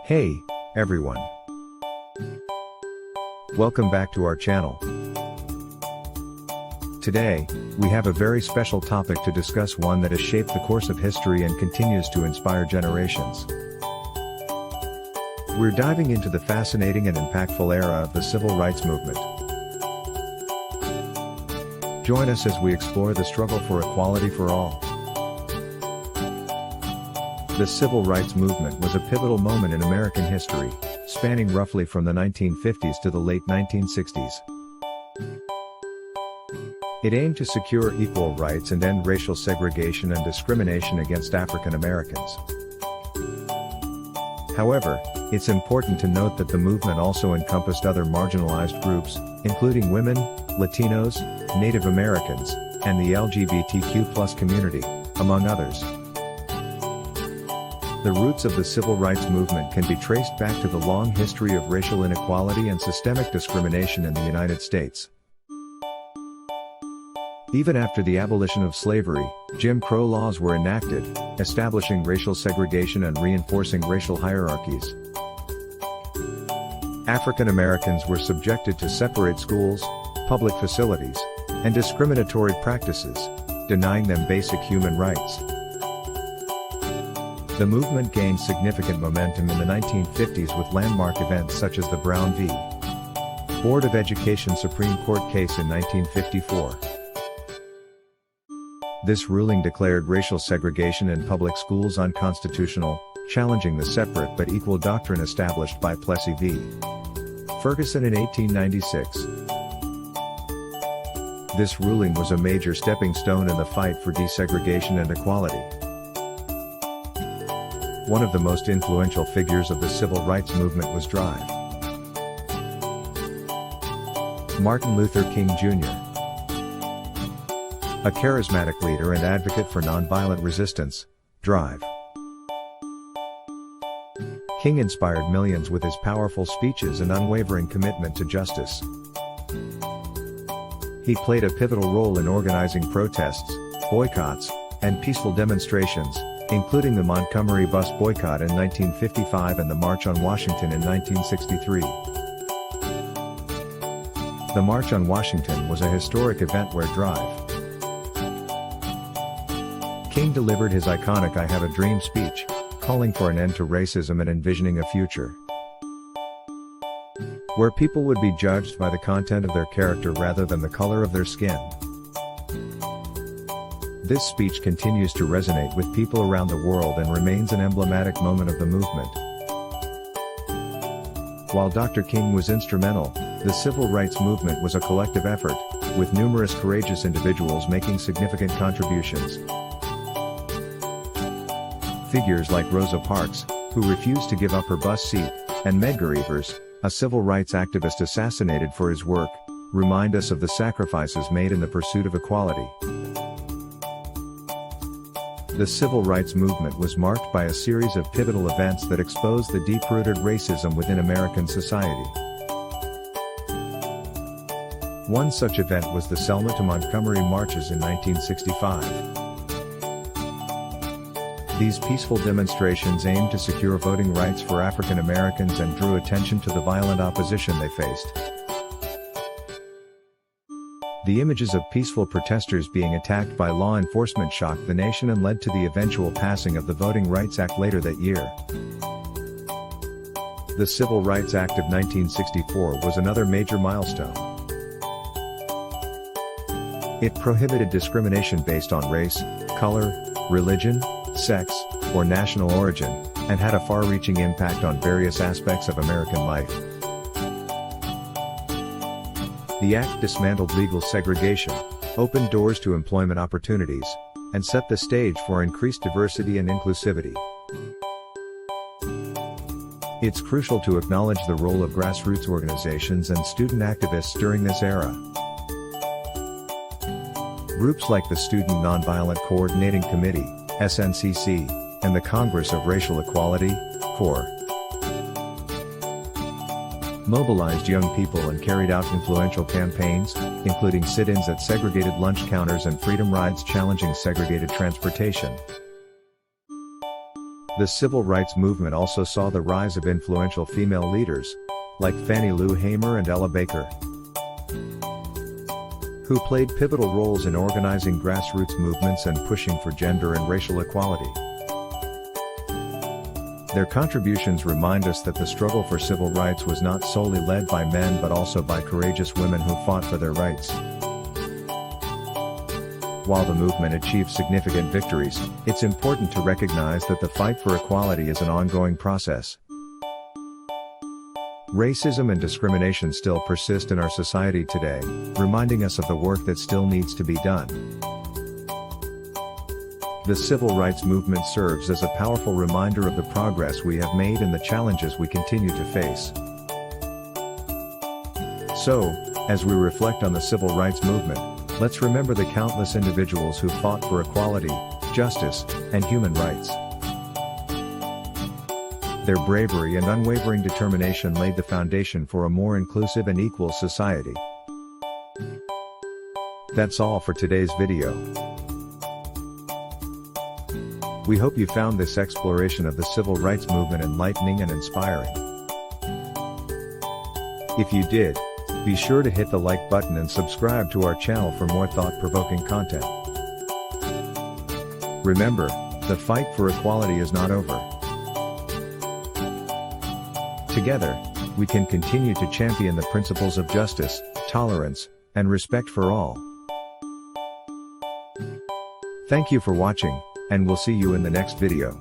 Hey, everyone. Welcome back to our channel. Today, we have a very special topic to discuss, one that has shaped the course of history and continues to inspire generations. We're diving into the fascinating and impactful era of the civil rights movement. Join us as we explore the struggle for equality for all. The civil rights movement was a pivotal moment in American history, spanning roughly from the 1950s to the late 1960s. It aimed to secure equal rights and end racial segregation and discrimination against African Americans. However, it's important to note that the movement also encompassed other marginalized groups, including women, Latinos, Native Americans, and the LGBTQ+ community, among others. The roots of the civil rights movement can be traced back to the long history of racial inequality and systemic discrimination in the United States. Even after the abolition of slavery, Jim Crow laws were enacted, establishing racial segregation and reinforcing racial hierarchies. African Americans were subjected to separate schools, public facilities, and discriminatory practices, denying them basic human rights. The movement gained significant momentum in the 1950s with landmark events such as the Brown v. Board of Education Supreme Court case in 1954. This ruling declared racial segregation in public schools unconstitutional, challenging the separate but equal doctrine established by Plessy v. Ferguson in 1896. This ruling was a major stepping stone in the fight for desegregation and equality. One of the most influential figures of the civil rights movement was Drive. Martin Luther King Jr. A charismatic leader and advocate for nonviolent resistance, Drive. King inspired millions with his powerful speeches and unwavering commitment to justice. He played a pivotal role in organizing protests, boycotts, and peaceful demonstrations, including the Montgomery Bus Boycott in 1955 and the March on Washington in 1963. The March on Washington was a historic event where Drive. King delivered his iconic "I Have a Dream" speech, calling for an end to racism and envisioning a future where people would be judged by the content of their character rather than the color of their skin. This speech continues to resonate with people around the world and remains an emblematic moment of the movement. While Dr. King was instrumental, the civil rights movement was a collective effort, with numerous courageous individuals making significant contributions. Figures like Rosa Parks, who refused to give up her bus seat, and Medgar Evers, a civil rights activist assassinated for his work, remind us of the sacrifices made in the pursuit of equality. The civil rights movement was marked by a series of pivotal events that exposed the deep-rooted racism within American society. One such event was the Selma to Montgomery marches in 1965. These peaceful demonstrations aimed to secure voting rights for African Americans and drew attention to the violent opposition they faced. The images of peaceful protesters being attacked by law enforcement shocked the nation and led to the eventual passing of the Voting Rights Act later that year. The Civil Rights Act of 1964 was another major milestone. It prohibited discrimination based on race, color, religion, sex, or national origin, and had a far-reaching impact on various aspects of American life. The act dismantled legal segregation, opened doors to employment opportunities, and set the stage for increased diversity and inclusivity. It's crucial to acknowledge the role of grassroots organizations and student activists during this era. Groups like the Student Nonviolent Coordinating Committee, SNCC, and the Congress of Racial Equality, CORE, mobilized young people and carried out influential campaigns, including sit-ins at segregated lunch counters and freedom rides challenging segregated transportation. The civil rights movement also saw the rise of influential female leaders, like Fannie Lou Hamer and Ella Baker, who played pivotal roles in organizing grassroots movements and pushing for gender and racial equality. Their contributions remind us that the struggle for civil rights was not solely led by men but also by courageous women who fought for their rights. While the movement achieved significant victories, it's important to recognize that the fight for equality is an ongoing process. Racism and discrimination still persist in our society today, reminding us of the work that still needs to be done. The civil rights movement serves as a powerful reminder of the progress we have made and the challenges we continue to face. So, as we reflect on the civil rights movement, let's remember the countless individuals who fought for equality, justice, and human rights. Their bravery and unwavering determination laid the foundation for a more inclusive and equal society. That's all for today's video. We hope you found this exploration of the civil rights movement enlightening and inspiring. If you did, be sure to hit the like button and subscribe to our channel for more thought-provoking content. Remember, the fight for equality is not over. Together, we can continue to champion the principles of justice, tolerance, and respect for all. Thank you for watching, and we'll see you in the next video.